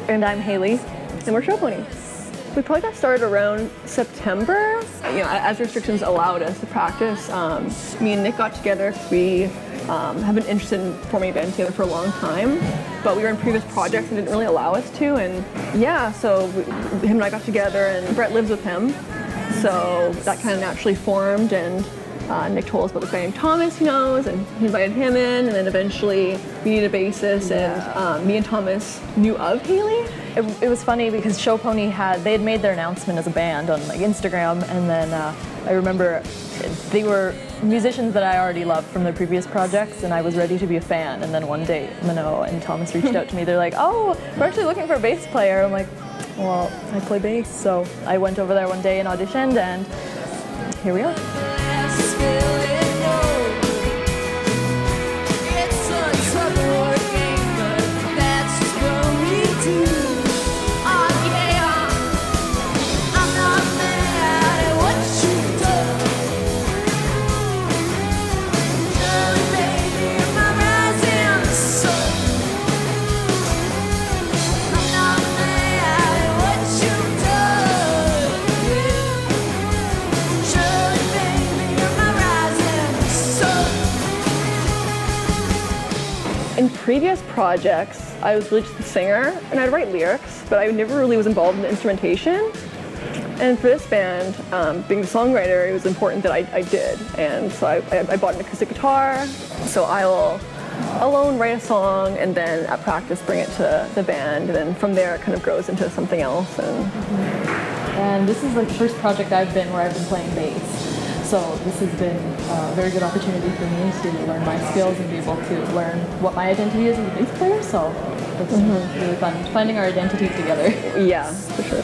And I'm Haley. And we're Show Pony. We probably got started around September. As restrictions allowed us to practice, me and Nick got together. We have been interested in forming a band together for a long time, but we were in previous projects and didn't really allow us to. And yeah, so him and I got together, and Brett lives with him. So that kind of naturally formed, and Nick told us about this guy named Thomas he knows, and he invited him in, and then eventually we needed a bassist, and me and Thomas knew of Haley. It was funny because Show Pony they had made their announcement as a band on like Instagram, and then I remember they were musicians that I already loved from their previous projects, and I was ready to be a fan. And then one day, Mano and Thomas reached out to me. They're like, "Oh, we're actually looking for a bass player." I'm like, "Well, I play bass," so I went over there one day and auditioned, and here we are. In previous projects, I was really just a singer, and I'd write lyrics, but I never really was involved in the instrumentation. And for this band, being the songwriter, it was important that I did. And so I bought an acoustic guitar, so I will alone write a song, and then at practice bring it to the band, and then from there it kind of grows into something else. And this is like the first project I've been where I've been playing bass. So this has been a very good opportunity for me to learn my skills and be able to learn what my identity is as a bass player. So it's really fun finding our identities together. Yeah, for sure.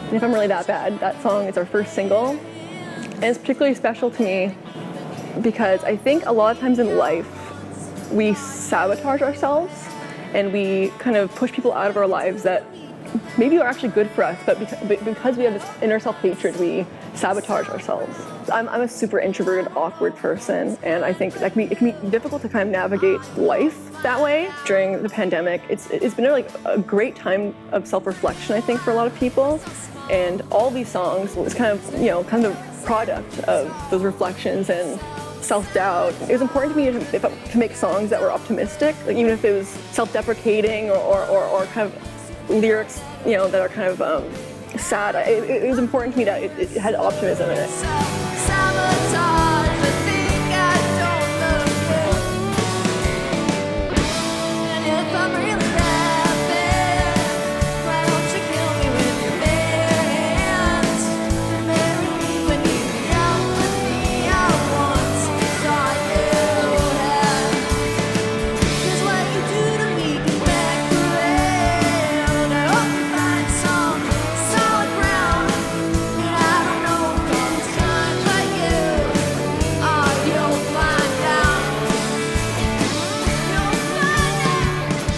And If I'm Really That Bad, that song is our first single. And it's particularly special to me because I think a lot of times in life, we sabotage ourselves and we kind of push people out of our lives that maybe are actually good for us, but because we have this inner self-hatred, we sabotage ourselves. I'm a super introverted, awkward person, and I think it can be difficult to kind of navigate life that way. During the pandemic, it's been like a great time of self-reflection, I think, for a lot of people. And all these songs was kind of a product of those reflections and self-doubt. It was important to me to make songs that were optimistic, like even if it was self-deprecating or kind of lyrics, that are kind of sad. It was important to me that it had optimism in it.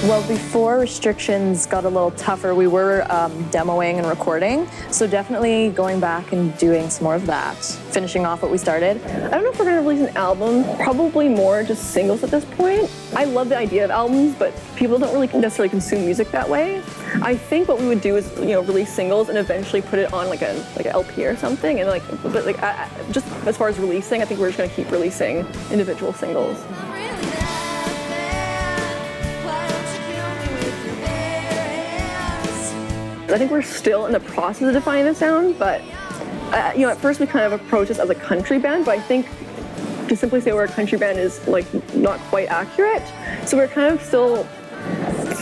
Well, before restrictions got a little tougher, we were demoing and recording. So definitely going back and doing some more of that, finishing off what we started. I don't know if we're going to release an album, probably more just singles at this point. I love the idea of albums, but people don't really necessarily consume music that way. I think what we would do is, release singles and eventually put it on like an LP or something. And just as far as releasing, I think we're just going to keep releasing individual singles. I think we're still in the process of defining the sound, but at first we kind of approached this as a country band, but I think to simply say we're a country band is like not quite accurate. So we're kind of still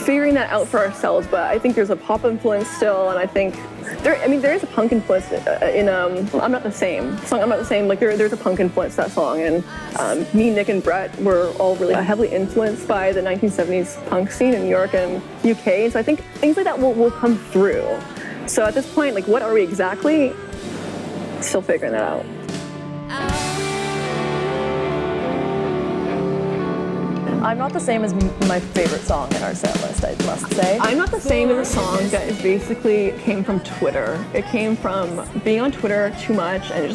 figuring that out for ourselves, but I think there's a pop influence still, and I think there is a punk influence in I'm Not the Same. The song I'm Not the Same, like there's a punk influence to that song, and me, Nick, and Brett were all really heavily influenced by the 1970s punk scene in New York and UK, so I think things like that will come through. So at this point, like what are we exactly? Still figuring that out. I'm Not the Same as my favorite song in our set list, I must say. I'm Not the Same as a song that is basically came from Twitter. It came from being on Twitter too much, and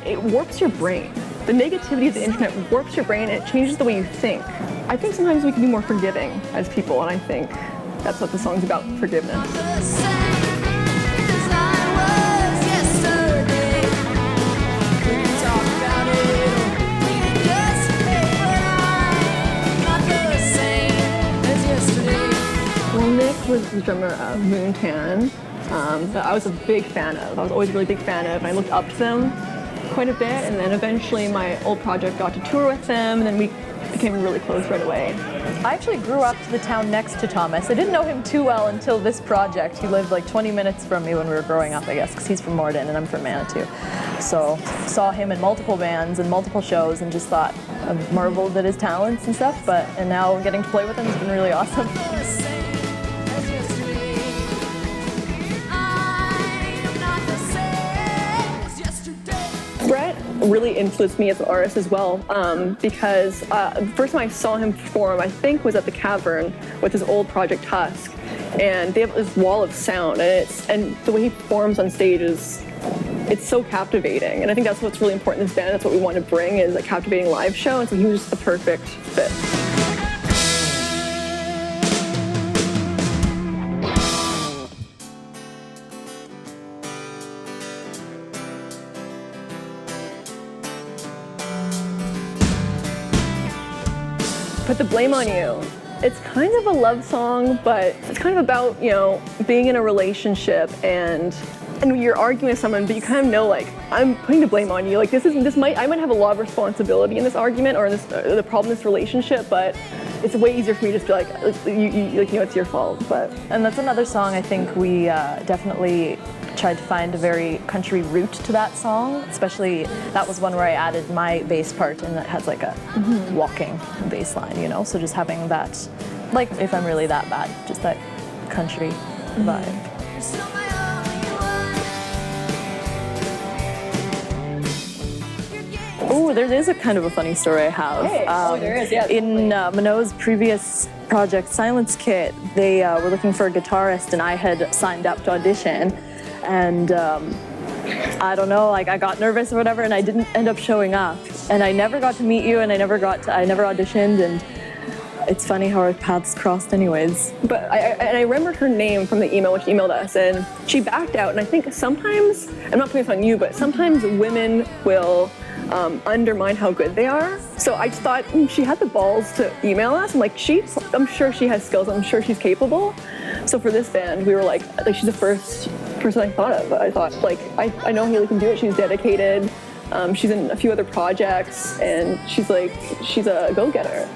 it warps your brain. The negativity of the internet warps your brain, and it changes the way you think. I think sometimes we can be more forgiving as people, and I think that's what the song's about, forgiveness. Nick was the drummer of Moontan, that I was a big fan of. I was always a really big fan of, and I looked up to them quite a bit, and then eventually my old project got to tour with them, and then we became really close right away. I actually grew up to the town next to Thomas. I didn't know him too well until this project. He lived like 20 minutes from me when we were growing up, I guess, because he's from Morden and I'm from Manitou. So saw him in multiple bands and multiple shows and just thought, marveled at his talents and stuff, and now getting to play with him has been really awesome. Brett really influenced me as an artist as well, because the first time I saw him perform, I think, was at the Cavern with his old project Tusk, and they have this wall of sound, and the way he performs on stage it's so captivating, and I think that's what's really important in this band. That's what we want to bring, is a captivating live show, and so he was just the perfect fit. Put the Blame on You. It's kind of a love song, but it's kind of about, being in a relationship and you're arguing with someone, but you kind of know, like, I'm putting the blame on you. Like, I might have a lot of responsibility in this argument or in the problem in this relationship, but it's way easier for me to just be like, it's your fault. And that's another song I think we definitely tried to find a very country root to that song. Especially, that was one where I added my bass part, and that has like a walking bass line, so just having that, like, If I'm Really That Bad, just that country vibe. Oh, there is a kind of a funny story I have. Hey. There is, yeah. In Minogue's previous project, Silence Kit, they were looking for a guitarist, and I had signed up to audition. And I don't know, like, I got nervous or whatever, and I didn't end up showing up. And I never got to meet you, and I never auditioned, and it's funny how our paths crossed anyways. But I remembered her name from the email when she emailed us, and she backed out. And I think sometimes, I'm not putting this on you, but sometimes women will undermine how good they are. So I just thought she had the balls to email us. I'm like, I'm sure she has skills. I'm sure she's capable. So for this band, we were like she's the first person I thought of. I thought, like, I know Haley can do it. She's dedicated. She's in a few other projects, and she's a go-getter.